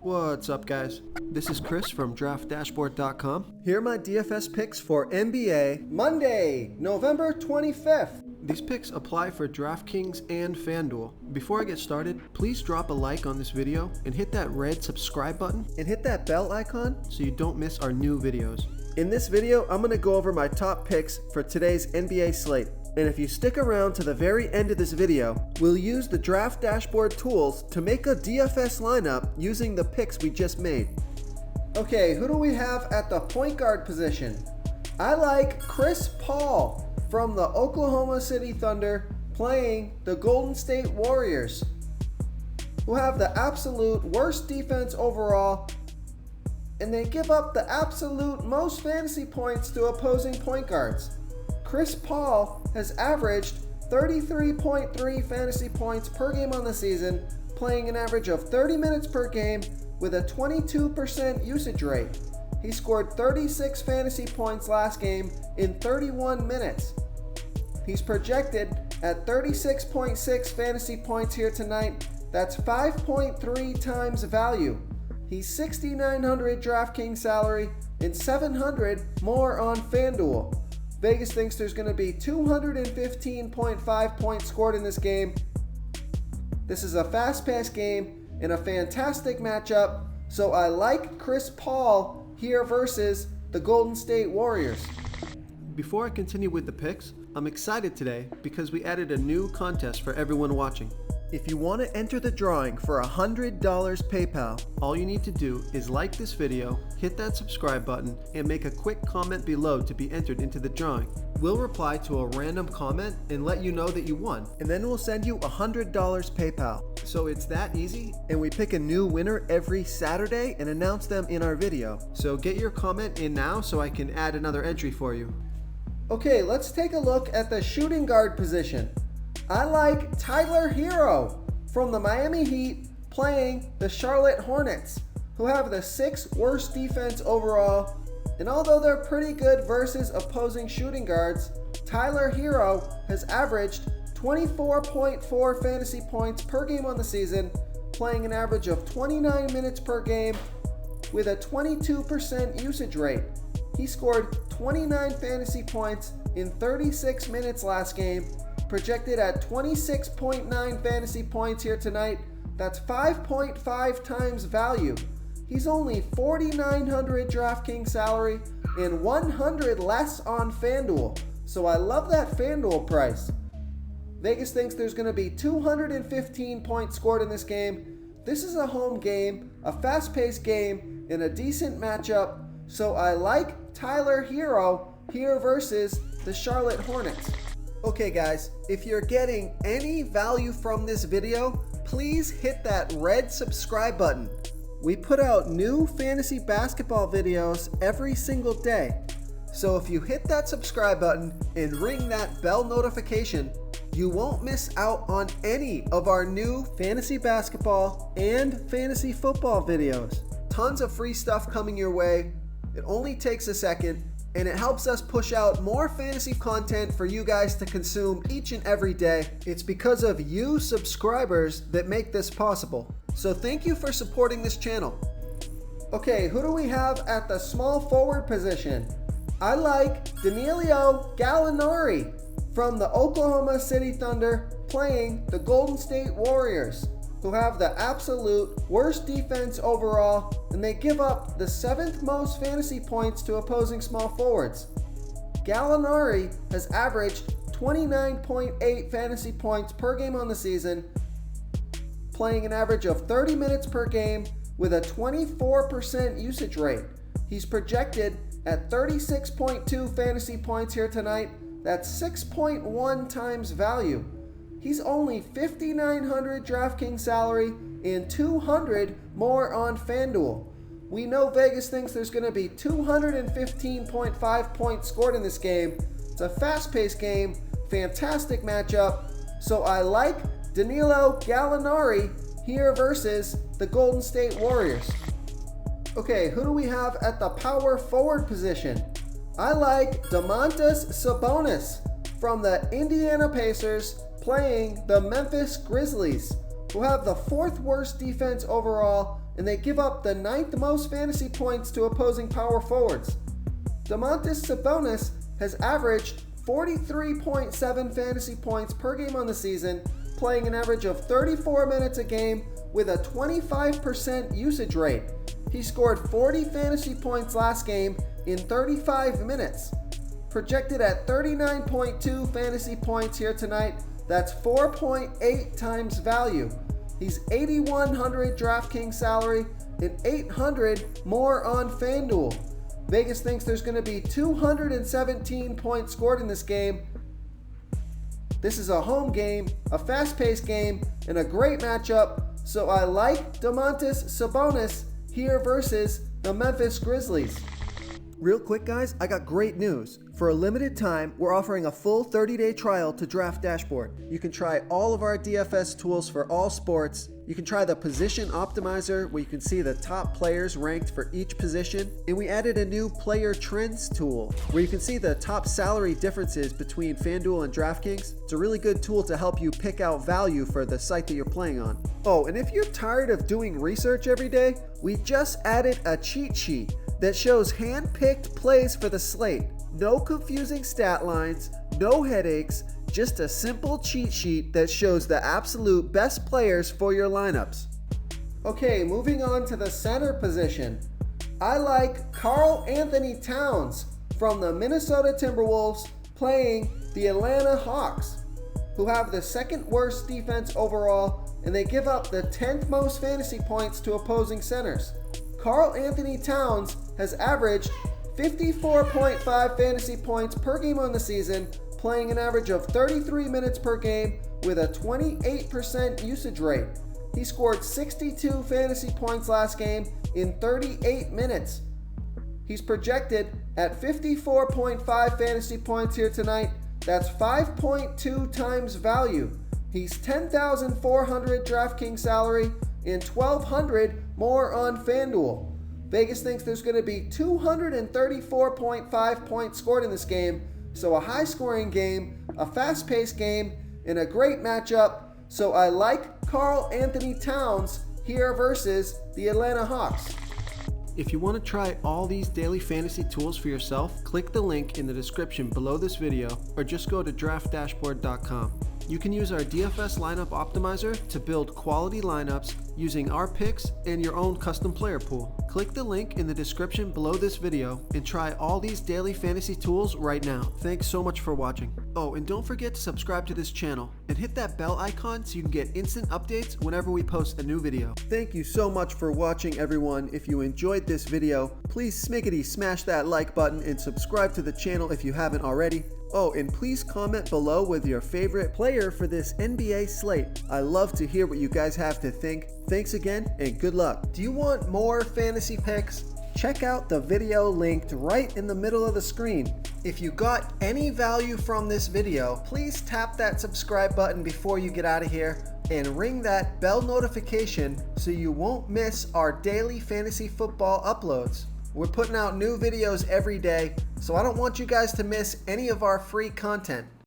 What's up, guys? This is Chris from DraftDashboard.com. Here are my DFS picks for NBA Monday, November 25th. These picks apply for DraftKings and FanDuel. Before I get started, please drop a like on this video and hit that red subscribe button and hit that bell icon so you don't miss our new videos. In this video, I'm going to go over my top picks for today's NBA slate. And if you stick around to the very end of this video, we'll use the Draft Dashboard tools to make a DFS lineup using the picks we just made. Okay, who do we have at the point guard position? I like Chris Paul from the Oklahoma City Thunder playing the Golden State Warriors, who have the absolute worst defense overall, and they give up the absolute most fantasy points to opposing point guards. Chris Paul has averaged 33.3 fantasy points per game on the season, playing an average of 30 minutes per game with a 22% usage rate. He scored 36 fantasy points last game in 31 minutes. He's projected at 36.6 fantasy points here tonight. That's 5.3 times value. He's $6,900 DraftKings salary and $700 more on FanDuel. Vegas thinks there's going to be 215.5 points scored in this game. This is a fast-paced game and a fantastic matchup, so I like Chris Paul here versus the Golden State Warriors. Before I continue with the picks, I'm excited today because we added a new contest for everyone watching. If you want to enter the drawing for $100 PayPal, all you need to do is like this video, hit that subscribe button, and make a quick comment below to be entered into the drawing. We'll reply to a random comment and let you know that you won, and then we'll send you $100 PayPal. So it's that easy, and we pick a new winner every Saturday and announce them in our video. So get your comment in now so I can add another entry for you. Okay, let's take a look at the shooting guard position. I like Tyler Hero from the Miami Heat playing the Charlotte Hornets, who have the 6th worst defense overall. And although they're pretty good versus opposing shooting guards, Tyler Hero has averaged 24.4 fantasy points per game on the season, playing an average of 29 minutes per game with a 22% usage rate. He scored 29 fantasy points in 36 minutes last game, projected at 26.9 fantasy points here tonight. That's 5.5 times value. He's only $4,900 DraftKings salary and $100 less on FanDuel. So I love that FanDuel price. Vegas thinks there's going to be 215 points scored in this game. This is a home game, a fast-paced game, and a decent matchup. So I like Tyler Hero here versus the Charlotte Hornets. Okay guys, if you're getting any value from this video, please hit that red subscribe button. We put out new fantasy basketball videos every single day. So if you hit that subscribe button and ring that bell notification, you won't miss out on any of our new fantasy basketball and fantasy football videos. Tons of free stuff coming your way. It only takes a second, and it helps us push out more fantasy content for you guys to consume each and every day. It's because of you subscribers that make this possible. So thank you for supporting this channel. Okay, who do we have at the small forward position? I like Danilo Gallinari from the Oklahoma City Thunder playing the Golden State Warriors, who have the absolute worst defense overall, and they give up the 7th most fantasy points to opposing small forwards. Gallinari has averaged 29.8 fantasy points per game on the season, playing an average of 30 minutes per game with a 24% usage rate. He's projected at 36.2 fantasy points here tonight. That's 6.1 times value. He's only $5,900 DraftKings salary and $200 more on FanDuel. We know Vegas thinks there's going to be 215.5 points scored in this game. It's a fast-paced game, fantastic matchup. So I like Danilo Gallinari here versus the Golden State Warriors. Okay, who do we have at the power forward position? I like Domantas Sabonis from the Indiana Pacers playing the Memphis Grizzlies, who have the 4th worst defense overall and they give up the 9th most fantasy points to opposing power forwards. Domantas Sabonis has averaged 43.7 fantasy points per game on the season, playing an average of 34 minutes a game with a 25% usage rate. He scored 40 fantasy points last game in 35 minutes. Projected at 39.2 fantasy points here tonight, that's 4.8 times value. He's 8,100 DraftKings salary and 800 more on FanDuel. Vegas thinks there's going to be 217 points scored in this game. This is a home game, a fast-paced game, and a great matchup, so I like Domantas Sabonis here versus the Memphis Grizzlies. Real quick, guys, I got great news. For a limited time, we're offering a full 30-day trial to Draft Dashboard. You can try all of our DFS tools for all sports. You can try the Position Optimizer, where you can see the top players ranked for each position. And we added a new Player Trends tool, where you can see the top salary differences between FanDuel and DraftKings. It's a really good tool to help you pick out value for the site that you're playing on. Oh, and if you're tired of doing research every day, we just added a cheat sheet that shows hand-picked plays for the slate. No confusing stat lines, no headaches, just a simple cheat sheet that shows the absolute best players for your lineups. Okay, moving on to the center position. I like Karl Anthony Towns from the Minnesota Timberwolves playing the Atlanta Hawks, who have the second worst defense overall, and they give up the 10th most fantasy points to opposing centers. Karl Anthony Towns has averaged 54.5 fantasy points per game on the season, playing an average of 33 minutes per game with a 28% usage rate. He scored 62 fantasy points last game in 38 minutes. He's projected at 54.5 fantasy points here tonight. That's 5.2 times value. He's 10,400 DraftKings salary and 1,200 more on FanDuel. Vegas thinks there's going to be 234.5 points scored in this game, so a high-scoring game, a fast-paced game, and a great matchup. So I like Karl Anthony Towns here versus the Atlanta Hawks. If you want to try all these daily fantasy tools for yourself, click the link in the description below this video, or just go to draftdashboard.com. You can use our DFS lineup optimizer to build quality lineups using our picks and your own custom player pool. Click the link in the description below this video and try all these daily fantasy tools right now. Thanks so much for watching. Oh, and don't forget to subscribe to this channel and hit that bell icon so you can get instant updates whenever we post a new video. Thank you so much for watching, everyone. If you enjoyed this video, please smash that like button and subscribe to the channel if you haven't already. Oh, and please comment below with your favorite player for this NBA slate. I love to hear what you guys have to think. Thanks again, and good luck. Do you want more fantasy picks? Check out the video linked right in the middle of the screen. If you got any value from this video, please tap that subscribe button before you get out of here and ring that bell notification so you won't miss our daily fantasy football uploads. We're putting out new videos every day, so I don't want you guys to miss any of our free content.